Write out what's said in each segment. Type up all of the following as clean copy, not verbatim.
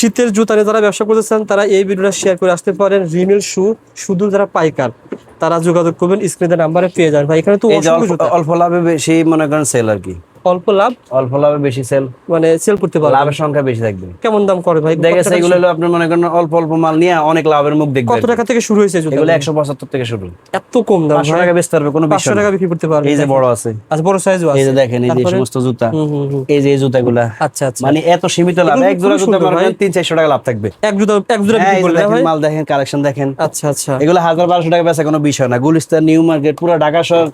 শীতের জুতা নিয়ে যারা ব্যবসা করতেছেন তারা এই ভিডিওটা শেয়ার করে আসতে পারেন। রিমিল শু শুধু যারা পাইকার তারা যোগাযোগ করবেন, স্ক্রিনে নাম্বারে পেয়ে যাবেন ভাই। এখানে তো অসংখ্য জুতা, অল্প লাভে বেশি মনে করেন সেল আর কি, অল্প লাভ অল্প লাভে বেশি সেল, মানে সেল করতে পারবেন, লাভের সংখ্যা বেশি থাকবে। কেমন দাম করে ভাই? দেখেছে এগুলো হলো আপনার মনে করেন অল্প অল্প মাল নিয়ে অনেক লাভের মুখ দেখবেন। কত টাকা থেকে শুরু হয়েছে জুতা? এগুলো 175 থেকে শুরু। এত কম দাম? 500 টাকা বেচতে পারবে, কোনো বিষয় 500 না। টাকা বিক্রি করতে পারবে। এই যে বড় আছে, আচ্ছা বড় সাইজও আছে, এই যে দেখেন, এই যে সমস্ত জুতা, এই যে এই জুতাগুলা, আচ্ছা আচ্ছা, মানে এত সীমিত লাভ। এক জোড়া জুতা মনে করেন 300-400 টাকা লাভ থাকবে। এক জোড়া হ্যাঁ, বিক্রি করলে দেখেন ভাই। মাল দেখেন, কালেকশন দেখেন। আচ্ছা আচ্ছা, এগুলো 1000-1200 টাকা বেচা কোনো বিষয় না। গুলিস্তান, নিউ মার্কেট, পুরো ঢাকা শহর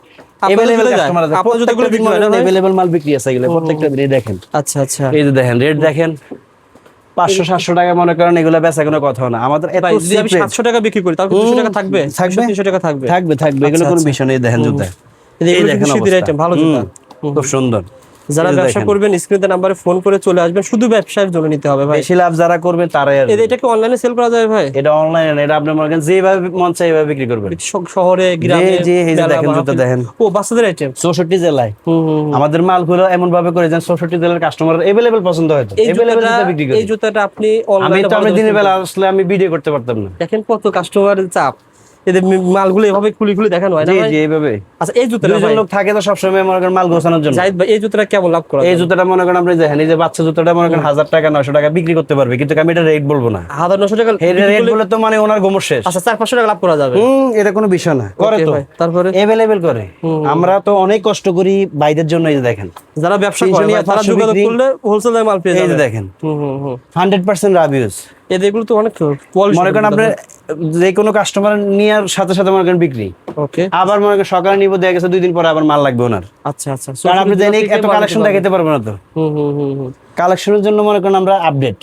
এভেলেবল কাস্টমার আছে। আপনার জুতাগুলো বিক্রি হয় না ভাই? এভেলেবল মাল বিক্রি আছে এগুলো প্রত্যেকটা দিনে দেখেন। আচ্ছা আচ্ছা, এই যে দেখেন রেট দেখেন, 500-700 টাকা মনে করেন এগুলো বেচা কোনো কথা না। আমাদের এত যদি আমি 700 টাকা বিক্রি করি তাহলে 200 টাকা থাকবে, 300 টাকা থাকবে, থাকবে থাকবে, এগুলো কোনো বিষয় নেই। দেখেন জুতা, এই দেখেন শীতের আইটেম, ভালো জুতা, খুব সুন্দর। যারা ব্যবসা করবেন স্ক্রিনে নাম্বারে ফোন করে চলে আসবেন, শুধু ব্যবসার জন্য নিতে হবে ভাই। বেশি লাভ যারা করবে তারাই। আর এটা কি অনলাইনে সেল করা যায় ভাই? এটা অনলাইনে, এটা আপনি মনে করেন যেভাবে মন চাই এইভাবে বিক্রি করবেন। শহরে গ্রামে, জি এই যে দেখেন জুতা দেখেন, ও বাচ্চাদের আইটেম 64 জেলায় আমাদের মালগুলো এমন ভাবে করে যেন 64 জেলার কাস্টমার এভেলেবল পছন্দ হয়। এই জুতাটা আপনি অনলাইনে, আমি দিনের বেলা আসলে আমি ভিডিও করতে পারতাম না। দেখেন কত কাস্টমারের চাপ, এদের মালগুলো এভাবে খুলি খুলি দেখানো হয় না ভাই? জি এইভাবে। আচ্ছা এই জুতাটা দুইজন লোক থাকে তো সবসময় মনে করেন মাল গোছানোর জন্য। জাহিদ ভাই এই জুতাটা কেমন লাভ করা? এই জুতাটা মনে করেন আপনি দেখেন, এই যে বাচ্চা জুতাটা মনে করেন 1000 টাকা 900 টাকা বিক্রি করতে পারবে, কিন্তু আমি এটা রেট বলবো না। 1900 টাকা এই রেট বলে তো মানে ওনার গোমর শেষ। আচ্ছা 400-500 টাকা লাভ করা যাবে। এটা কোনো বিষয় না, করে তো তারপরে এভেলেবল করে। আমরা তো অনেক কষ্ট করি ভাইদের জন্য। এই যে দেখেন, যারা ব্যবসা করে তারা যোগাযোগ করলে হোলসেল দামে মাল পেয়ে যাবে। এই যে দেখেন 100% রাবিউস। এগুলো তো অনেক মনে করেন আপনি যে কোনো কাস্টমার নেওয়ার সাথে সাথে মনে করেন বিক্রি। ওকে, আবার মনে করেন সকালে নিব, দেখা গেছে 2 দিন পরে আবার মাল লাগবে ওনার। আচ্ছা আচ্ছা, কারণ আপনি জানেন এত কালেকশন দেখাতে পারবো না তো। কালেকশনের জন্য মনে করেন আমরা আপডেট।